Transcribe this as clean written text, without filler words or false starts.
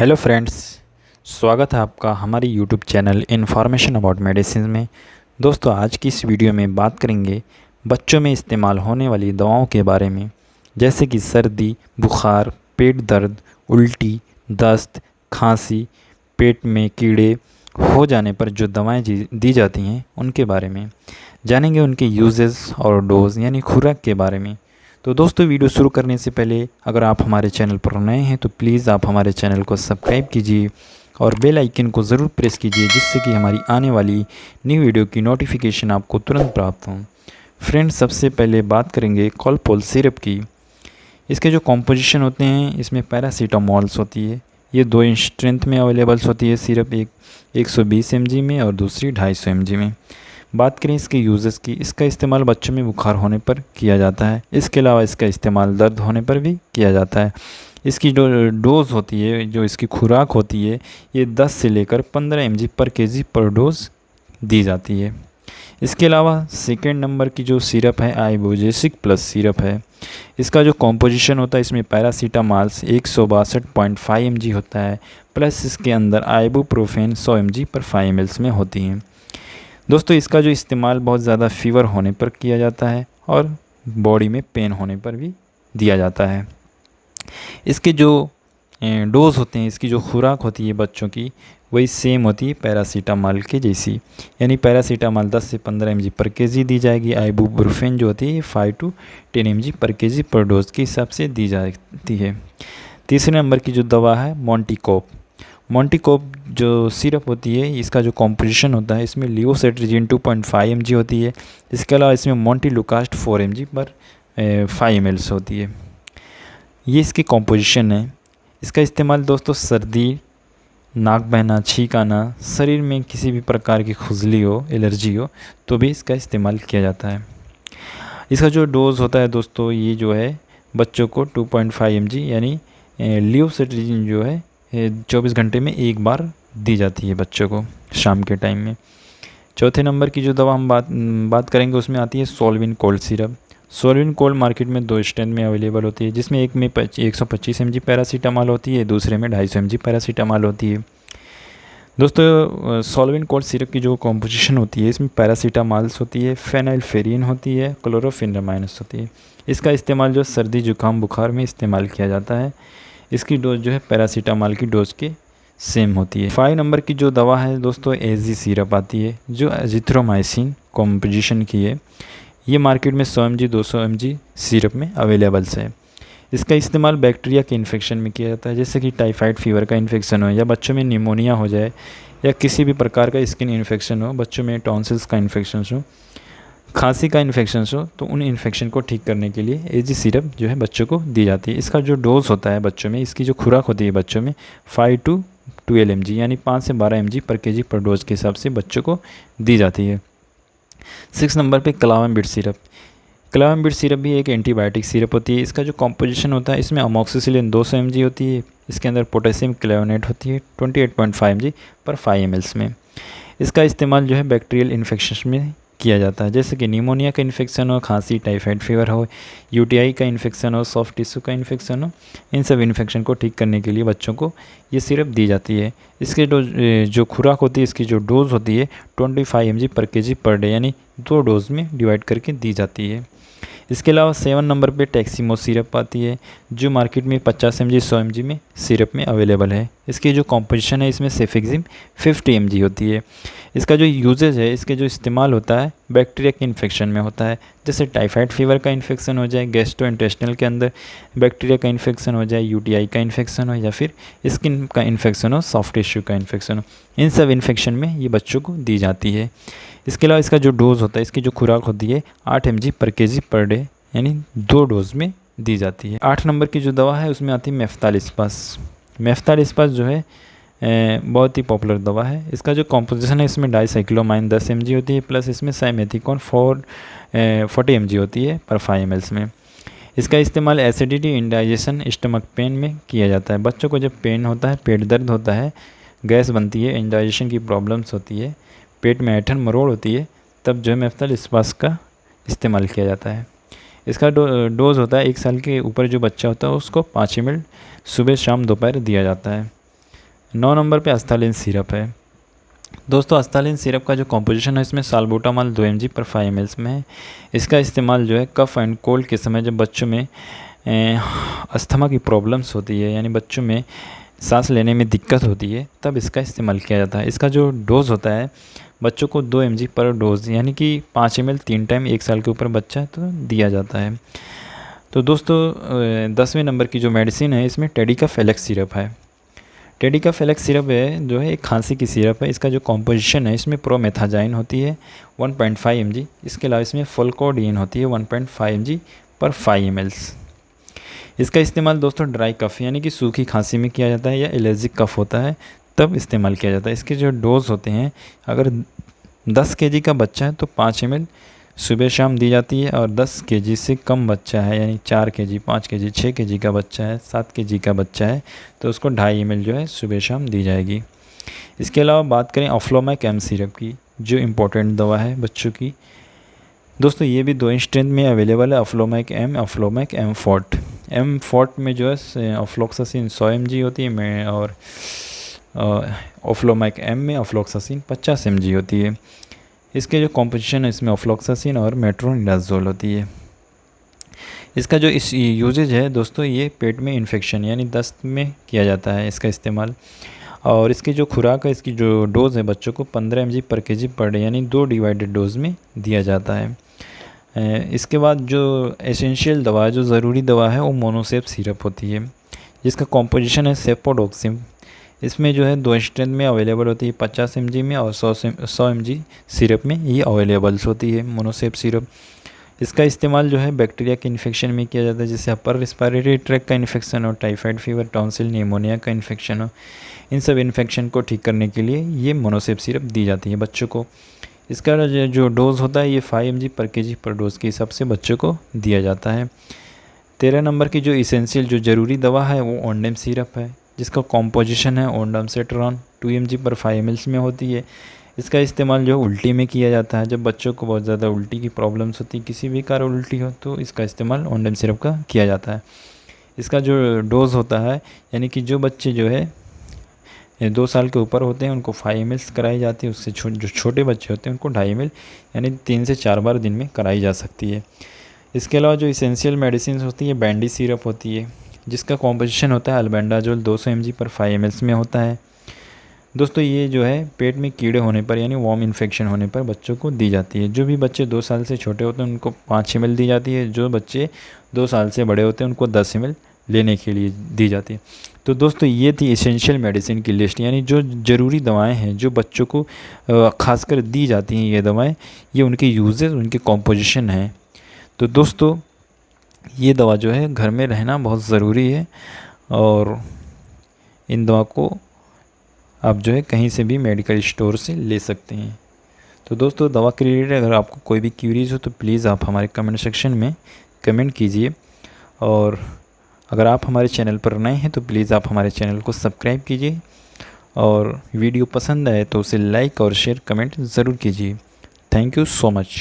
Hello friends, स्वागत है आपका हमारी YouTube channel information about medicine में। दोस्तों, आज की इस वीडियो में बात करेंगे बच्चों में इस्तेमाल होने वाली दवाओं के बारे में, जैसे कि सर्दी, बुखार, पेट दर्द, उल्टी, दस्त, खांसी, पेट में कीड़े हो जाने पर जो दवाएं दी जाती हैं उनके बारे में जानेंगे, उनके यूजेस और डोज यानी खुराक के बारे में। तो दोस्तों, वीडियो शुरू करने से पहले अगर आप हमारे चैनल पर नए हैं तो प्लीज़ आप हमारे चैनल को सब्सक्राइब कीजिए और बेल आइकन को ज़रूर प्रेस कीजिए, जिससे कि हमारी आने वाली न्यू वीडियो की नोटिफिकेशन आपको तुरंत प्राप्त हो। फ्रेंड्स, सबसे पहले बात करेंगे कॉलपोल सिरप की। इसके जो कॉम्पोजिशन होते हैं, इसमें पैरासीटामॉल्स होती है। ये दो स्ट्रेंथ में अवेलेबल्स होती है सिरप, एक 120 mg में और दूसरी 250 mg में। बात करें इसके यूजेस की, इसका इस्तेमाल बच्चों में बुखार होने पर किया जाता है। इसके अलावा इसका इस्तेमाल दर्द होने पर भी किया जाता है। इसकी जो डोज़ होती है, जो इसकी खुराक होती है, ये 10 से लेकर 15 mg पर kg पर डोज़ दी जाती है। इसके अलावा सेकेंड नंबर की जो सिरप है आइबुप्रोफेन प्लस सिरप है। इसका जो कॉम्पोजिशन होता है, इसमें पैरासीटामॉल्स 162.5 mg होता है, प्लस इसके अंदर आइबुप्रोफेन 100 mg पर 5 ml में होती हैं। दोस्तों, इसका जो इस्तेमाल बहुत ज़्यादा फीवर होने पर किया जाता है और बॉडी में पेन होने पर भी दिया जाता है। इसके जो डोज होते हैं, इसकी जो खुराक होती है बच्चों की, वही सेम होती है पैरासीटामॉल के जैसी, यानी पैरासीटामॉल 10 से 15 mg पर kg दी जाएगी। आइबुप्रोफेन जो होती है 5 to 10 mg पर kg पर डोज के हिसाब से दी जाती है। तीसरे नंबर की जो दवा है मोंटीकोप जो सिरप होती है, इसका जो कॉम्पोजिशन होता है, इसमें लियोसेट्रिजिन 2.5 mg होती है। इसके अलावा इसमें मोंटीलुकास्ट 4 mg पर 5 ml होती है। ये इसकी कॉम्पोजिशन है। इसका इस्तेमाल दोस्तों सर्दी, नाक बहना, छींक आना, शरीर में किसी भी प्रकार की खुजली हो, एलर्जी हो, तो भी इसका इस्तेमाल किया जाता है। इसका जो डोज़ होता है दोस्तों, ये जो है बच्चों को 2.5 mg यानी लियोसेट्रिजिन जो है 24 घंटे में एक बार दी जाती है बच्चों को शाम के टाइम में। चौथे नंबर की जो दवा हम बात करेंगे, उसमें आती है सोल्विन कोल्ड सिरप। सोल्विन कोल्ड मार्केट में 2 स्ट्रेंथ में अवेलेबल होती है, जिसमें एक में 125 mg पैरासीटामॉल होती है, दूसरे में 250 mg पैरासीटामॉल होती है। दोस्तों, सोल्विन कोल्ड सिरप की जो कॉम्पोजिशन होती है, इसमें पैरासीटामॉल्स होती है, फेनाइलफेरिन होती है, क्लोरोफेनामाइनस होती है। इसका इस्तेमाल जो सर्दी, जुकाम, बुखार में इस्तेमाल किया जाता है। इसकी डोज जो है पैरासीटामॉल की डोज के सेम होती है। 5 नंबर की जो दवा है दोस्तों, एजी सिरप आती है, जो एजिथ्रोमाइसिन कॉम्पोजिशन की है। ये मार्केट में 100 mg 200 mg सिरप में अवेलेबल्स है। इसका इस्तेमाल बैक्टीरिया के इन्फेक्शन में किया जाता है, जैसे कि टाइफाइड फीवर का इन्फेक्शन हो, या बच्चों में निमोनिया हो जाए, या किसी भी प्रकार का स्किन इन्फेक्शन हो, बच्चों में टॉन्सिल्स का इन्फेक्शन हो, खांसी का इन्फेक्शन हो, तो उन इन्फेक्शन को ठीक करने के लिए एजी सिरप जो है बच्चों को दी जाती है। इसका जो डोज होता है बच्चों में, इसकी जो खुराक होती है बच्चों में 5 to 12 mg यानी 5 से 12 mg पर kg पर डोज के हिसाब से बच्चों को दी जाती है। 6 नंबर पे क्लावेम्बिड सिरप। क्लावेम्बिड सिरप भी एक एंटीबायोटिक सिरप होती है। इसका जो कॉम्पोजिशन होता है, इसमें अमोक्सिसिलिन 200 mg होती है। इसके अंदर पोटेशियम क्लेवोनेट होती है 28.5 mg पर 5 ml में। इसका इस्तेमाल जो है बैक्टीरियल इन्फेक्शन में किया जाता है, जैसे कि निमोनिया का इन्फेक्शन हो, खांसी, टाइफाइड फीवर हो, यूटीआई का इन्फेक्शन हो, सॉफ्ट टिश्यू का इन्फेक्शन हो, इन सब इन्फेक्शन को ठीक करने के लिए बच्चों को ये सिरप दी जाती है। इसके जो खुराक होती है, इसकी जो डोज़ होती है 25 mg पर kg पर डे, यानी 2 डोज में डिवाइड करके दी जाती है। इसके अलावा 7 नंबर पे टैक्सीमो सिरप आती है, जो मार्केट में 50 mg 100 mg में सिरप में अवेलेबल है। इसकी जो कॉम्पोजिशन है, इसमें सेफेक्सिम 50 mg होती है। इसका जो यूजेज है, इसके जो इस्तेमाल होता है बैक्टीरिया के इन्फेक्शन में होता है, जैसे टाइफाइड फीवर का इन्फेक्शन हो जाए, गैस्ट्रोइंटेस्टिनल के अंदर बैक्टीरिया का इन्फेक्शन हो जाए, यूटीआई का इन्फेक्शन हो, या फिर स्किन का इन्फेक्शन हो, सॉफ्ट टिश्यू का इन्फेक्शन हो, इन सब इन्फेक्शन में ये बच्चों को दी जाती है। इसके अलावा इसका जो डोज़ होता है, इसकी जो खुराक होती है 8 mg पर kg पर डे, यानी 2 डोज में दी जाती है। 8 नंबर की जो दवा है, उसमें आती है मेफ्तालिस्पास। मेफ्तालिस्पास जो है बहुत ही पॉपुलर दवा है। इसका जो कॉम्पोजिशन है, इसमें डाइसाइक्लोमाइन 10 mg होती है, प्लस इसमें साइमेथिकॉन 40 mg होती है पर 5 ml में। इसका इस्तेमाल एसिडिटी, इंडाइजेशन, स्टमक पेन में किया जाता है। बच्चों को जब पेन होता है, पेट दर्द होता है, गैस बनती है, इंडाइजेशन की प्रॉब्लम्स होती है, पेट में ऐंठन मरोड़ होती है, तब जो है मेफ्तालिस्पास का इस्तेमाल किया जाता है। इसका डोज़ होता है 1 साल के ऊपर जो बच्चा होता है उसको 5 ml सुबह शाम दोपहर दिया जाता है। 9 नंबर पे अस्थालिन सिरप है। दोस्तों अस्थालिन सिरप का जो कॉम्पोजिशन है इसमें साल्बुटामॉल 2 mg पर 5 ml में है। इसका इस्तेमाल जो है कफ एंड कोल्ड के समय जब बच्चों में अस्थमा की प्रॉब्लम्स होती है, यानी बच्चों में सांस लेने में दिक्कत होती है, तब इसका इस्तेमाल किया जाता है। इसका जो डोज़ होता है बच्चों को 2 mg पर डोज़, यानी कि 5 ml 3 टाइम 1 साल के ऊपर बच्चा है तो दिया जाता है। तो दोस्तों 10वें नंबर की जो मेडिसिन है इसमें टेडिकाफेलेक्स सिरप है। टेडिकाफेलेक्स सिरप है जो है एक खांसी की सिरप है। इसका जो कॉम्पोजिशन है इसमें प्रोमेथाजाइन होती है 1.5 mg। इसके अलावा इसमें फॉल्कोडिन होती है 1.5 mg पर 5 ml। इसका इस्तेमाल दोस्तों ड्राई कफ़ यानी कि सूखी खांसी में किया जाता है या एलर्जिक कफ़ होता है तब इस्तेमाल किया जाता है। इसके जो डोज होते हैं, अगर 10 kg का बच्चा है तो 5 ml सुबह शाम दी जाती है, और 10 kg से कम बच्चा है यानी 4 kg, 5 kg, 6 kg का बच्चा है, 7 kg का बच्चा है तो उसको 2.5 ml जो है सुबह शाम दी जाएगी। इसके अलावा बात करें ऑफ्लोमैक एम सिरप की, जो इम्पोर्टेंट दवा है बच्चों की। दोस्तों ये भी 2 स्ट्रेंथ में अवेलेबल है, ऑफ्लोमैक एम फोर्ट में जो है ऑफ्लोक्सासिन 100 mg होती है और ऑफ्लोमैक एम में ऑफ्लोक्सासिन 50 mg होती है। इसके जो कॉम्पोजिशन है इसमें ऑफ्लोक्सासिन और मेट्रोनिडाजोल होती है। इसका जो इस यूजेज है दोस्तों, ये पेट में इन्फेक्शन यानी दस्त में किया जाता है इसका इस्तेमाल। और इसकी जो खुराक है, इसकी जो डोज़ है बच्चों को 15 mg पर kg पर डे यानी 2 डिवाइडेड डोज में दिया जाता है। इसके बाद जो एसेंशियल दवा है, जो ज़रूरी दवा है, वो मोनोसेप सिरप होती है जिसका कॉम्पोजिशन है सेपोडोक्सिम। इसमें जो है 2 स्ट्रेंथ में अवेलेबल होती है, 50 mg में और 100 mg सिरप में ये अवेलेबल्स होती है मोनोसेप सिरप। इसका इस्तेमाल जो है बैक्टीरिया के इन्फेक्शन में किया जाता है, जैसे अपर रिस्पायरेटरी ट्रैक का इन्फेक्शन हो, टाइफाइड फीवर, टॉन्सिल, निमोनिया का इन्फेक्शन हो, इन सब इन्फेक्शन को ठीक करने के लिए ये मोनोसेप सिरप दी जाती है बच्चों को। इसका जो डोज़ होता है ये 5 mg पर kg पर डोज़ के हिसाब से बच्चों को दिया जाता है। 13 नंबर की जो इसेंशियल जो ज़रूरी दवा है वो ओंडेम सिरप है जिसका कॉम्पोजिशन है ओंडामसेट्रॉन 2 mg पर 5 ml में होती है। इसका इस्तेमाल जो उल्टी में किया जाता है, जब बच्चों को बहुत ज़्यादा उल्टी की प्रॉब्लम्स होती है, किसी भी कारण उल्टी हो तो इसका इस्तेमाल ओंडेम सिरप का किया जाता है। इसका जो डोज़ होता है, यानी कि जो बच्चे जो है 2 साल के ऊपर होते हैं उनको 5 ml कराई जाती है, उससे जो छोटे बच्चे होते हैं उनको 2.5 ml यानी 3 से 4 बार दिन में कराई जा सकती है। इसके अलावा जो इसेंशियल मेडिसिन होती है बैंडी सिरप होती है जिसका कॉम्पोजिशन होता है अल्बेंडाजोल 200 mg पर 5 ml में होता है। दोस्तों ये जो है पेट में कीड़े होने पर यानी वॉर्म इन्फेक्शन होने पर बच्चों को दी जाती है। जो भी बच्चे 2 साल से छोटे होते हैं उनको 5 ml दी जाती है, जो बच्चे 2 साल से बड़े होते हैं उनको 10 ml लेने के लिए दी जाती है। तो दोस्तों ये थी एसेंशियल मेडिसिन की लिस्ट, यानी जो ज़रूरी दवाएं हैं जो बच्चों को खासकर दी जाती हैं, ये दवाएं, ये उनके यूजेस, उनके कॉम्पोजिशन हैं। तो दोस्तों ये दवा जो है घर में रहना बहुत ज़रूरी है और इन दवा को आप जो है कहीं से भी मेडिकल स्टोर से ले सकते हैं। तो दोस्तों दवा के रिलेटेड अगर आपको कोई भी क्यूरीज हो तो प्लीज़ आप हमारे कमेंट सेक्शन में कमेंट कीजिए, और अगर आप हमारे चैनल पर नए हैं तो प्लीज़ आप हमारे चैनल को सब्सक्राइब कीजिए, और वीडियो पसंद आए तो उसे लाइक और शेयर कमेंट ज़रूर कीजिए। Thank you so much.